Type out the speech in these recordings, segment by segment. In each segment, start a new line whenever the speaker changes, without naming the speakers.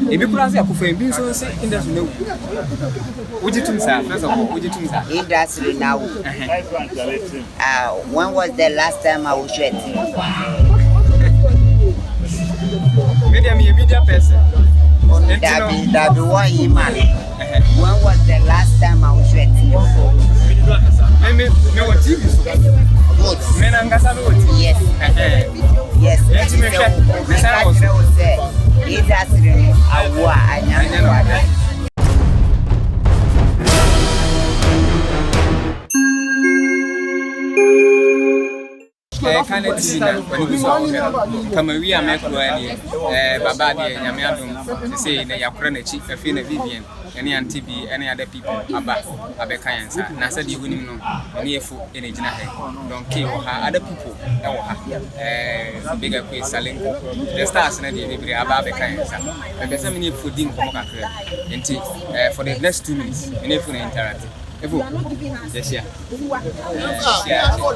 If you could have been so industry, no. Would you think so? First of all, would you think so?
Industry now. When was the last time I was sweating?
Media person.
That be one year man. When was the last time I was sweating?
Me what TV?
Good. Yes. Yes. Industry awa anyanya.
Kind of TV when we saw come we are make Baba Nyame Adom say na yakora na chi afi na Vivian any auntie be any other people abeka yansa na said you win no any Efo ene gina he don't care other people e wo ha bigger queen selling the stars na dey be abeka yansa e be say me Efo din komo kakra enti for the next 2 minutes me Efo na interact Efo yes yeah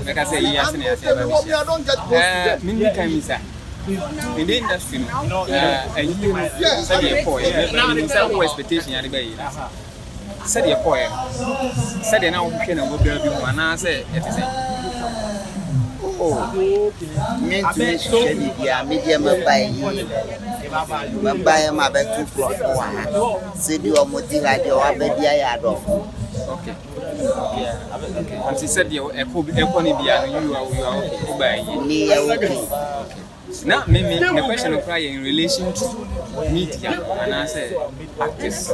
like I say yes na yes me can me say in the industry and you say your boy say what expectation you dey say your boy say na wo hwe na wo bia bi mu ana say it is
me to me bia media mabai ma be tu pro wa say di o moti ha di o abadia ya do.
Okay. And she said you economy bia you are okay.
Okay.
Now, maybe the question of crying in relation to media and I say actors,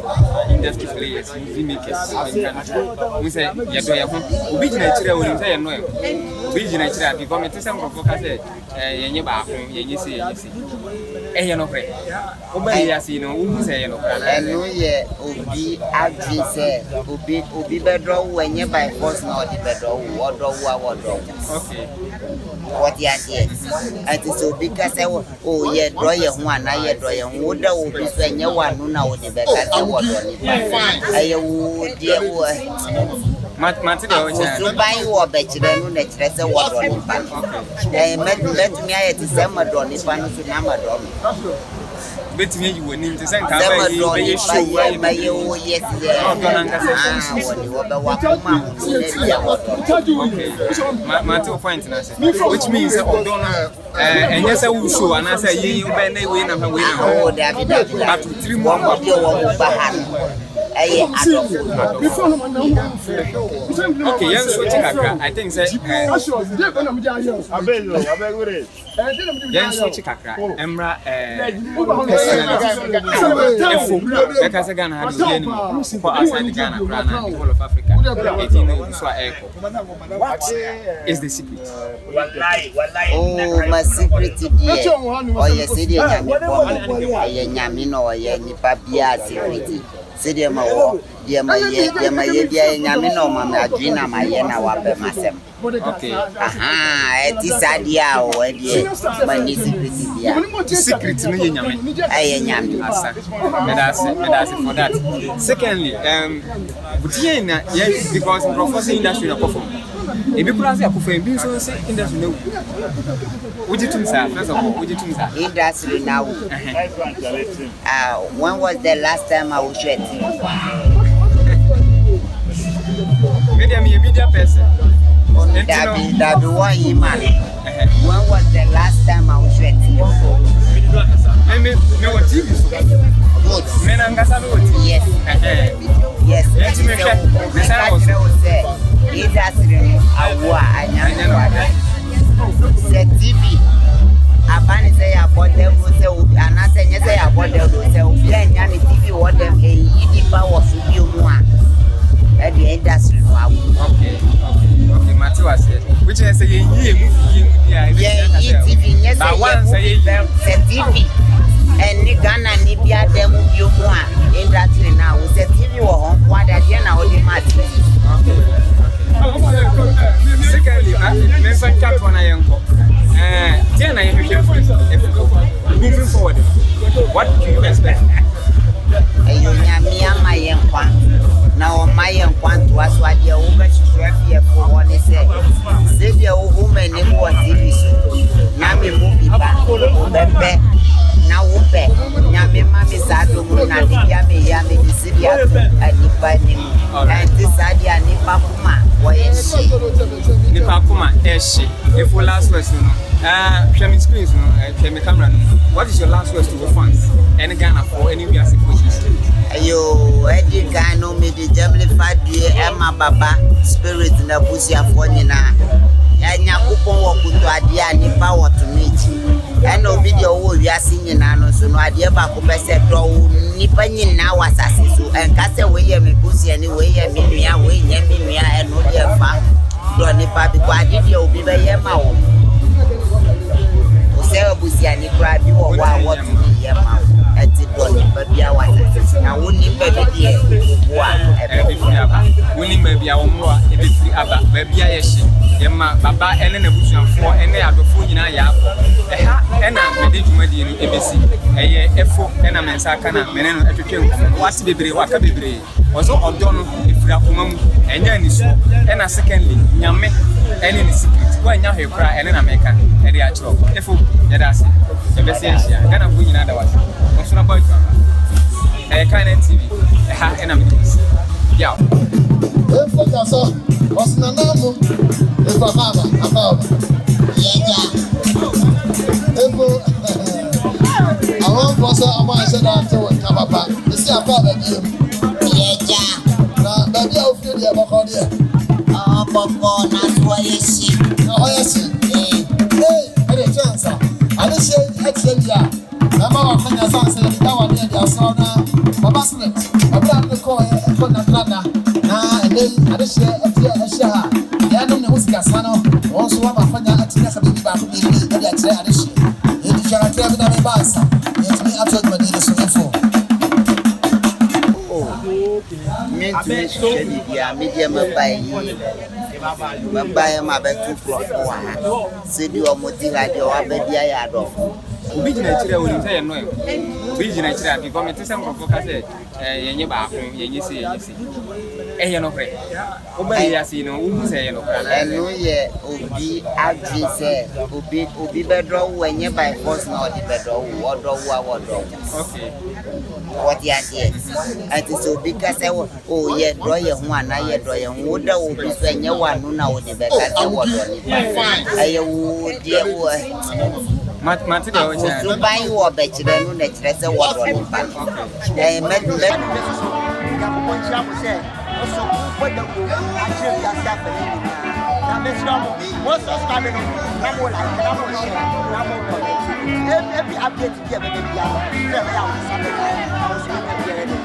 industry players, movie makers, we say you do your home. We be natural when you say no. We be natural because me tell some of us say yenye ba home yenye say you no pray. Obi ya see no who say you no pray.
No ye obi agree say obi be draw wenye by force no the be draw what draw.
Okay.
What ya here? And so because oh yeah draw ye ho ana ye draw ye ho da obi so enye wanu na wo de be ka say what draw ni. Aye wo die wo
Mati de o cha.
So buy wo be kire no na kire say what draw ni pa. Met me aye ti say ma draw ni pa no so na ma draw.
Betting you were in the same kind of show.
Yes,
Mato point, which means and yes, I will show and I say, you bend a win and win. Oh, that 3 more. Okay, yes, I think that yes, Emra Efo because Ghana had the enemy for outside Ghana and the whole of Africa. What is the secret?
Oh, my secret is oh yes, it is Yamino or Yanipabia secret. Say ma wo ye ma ye nyame no ma adwina ma ye na wa be masem.
Okay.
It is adia o e die ma ni secret dia.
Secret no ye nyame.
Aye nyame
asa. Me that's for that. Secondly, butie na yes because professor industry na perform. E be kura say akofo bi so say industry no. Would you think so? First of all, would you think so?
Industry now. When was the last time I was sweating?
Media person.
That be one year man. When was the last time I was sweating?
Me what TV so?
Good.
Yes.
Yes. Industry awa anyanya. The TV. Abani say about them say and I say about them say obi anya ni TV what them e power for you mo at the industry now.
Okay. Matthew said which is say ye
TV yes say one say the TV and ni Ghana ni bia dem you mo industry now the TV wo hon kwa da dia na odi match.
Secondly, me san chat one ayenko. Then I moving forward. What do you expect?
You nyamia mayenkwa. Na o mayenkwa to aswa dia wo be hwehwe for one say. Say dia wo home ni mo TV so. Na me movie ba o bebe. Na wo be nyame ma me sa do mo Bani, and this idea Nipa Kuma, why is she?
Nipa Kuma, she. If we last words, Shami screens, Shami camera. What is your last words to the fans? Any Ghana for any Biasi for
Ayo, Eddie Gano made the Germany 5 year Emma Baba spirit in the Busia for Nina. And Yakupo walk to Adia Nipa what to meet. And no video we are singing and so no idea about Kupese Nippany now was Assisu and Castaway me Busia anyway, and Mimia, way, Yemimia, and no dear farm. Don't Nipa because I did you be by Yama. Oseo Busia Nipa, you are what to be Yama. At the Donny, but be our now only baby dear.
Winning baby our more, if it's the other, baby, I see. Yema, Baba, and then a bush and four, and they are the food in a yap. And I did you in ABC. A Efo and a Mensakana, Meneno, a chicken, what's the baby, what a baby. Also, O'Donnell, if you have mum, and then so. And a secondly, Yame, and in the secret, when you have cry and an American, and the actual Efo, that's it. The best Asia, and I'm going another one. What's not about Ghanaian TV, and I'm Yaw.
Efo Gassor, what's Nana Amo? Efo Mama, about Efo. I want to say, I want to say that to come back. You see, I thought that you. Now, baby, I'll feel you about here.
Oh, Papa, that's why you see.
Now, I see. Hey, any chance? I didn't say, actually, yeah. I'm out of the sunset, and now I'm here, the sauna. Baba Smith, I'm not the call, and put the planner. Now, and then I just share a share. Yeah, I don't know what's Gassano. Also, I'm a fan of the baby back in the tradition. You can't tell me that I'm a boss. It's me, I told my dear so info.
Me to medium by my bed to floor. Said you are motivated, your baby. I had off.
Obi gyina akyire woni sɛ yɛ no obi gyina akyire a because mete sɛ nkrɔfo ka sɛ yɛnyɛ baako yɛnyɛ si ɛyɛ no korɛ wobɛyɛ yɛase no wohu sɛ ɛyɛ no korɛ
ɛno yɛ obi agye sɛ obi bɛdɔ wo ɛnyɛ by force na ɔde bɛdɔ wo wɔdɔ wo a wɔdɔ wo
okay
wɔde adeɛ ɛnti sɛ obi ka sɛ o yɛ dɔ yɛ ho anaa yɛ dɔ yɛ ho woda wo bi so ɛnyɛ wo ano na wode bɛka sɛ wɔdɔ nipa ɛyɛ wo deɛ wo
Mate de ocha.
So buy you a bachelor no natural say what on back. Eh met so for the actually yourself now let's go. Most of coming no more like no more share. No more every update here baby ya. Say we are something. I was going to be ready.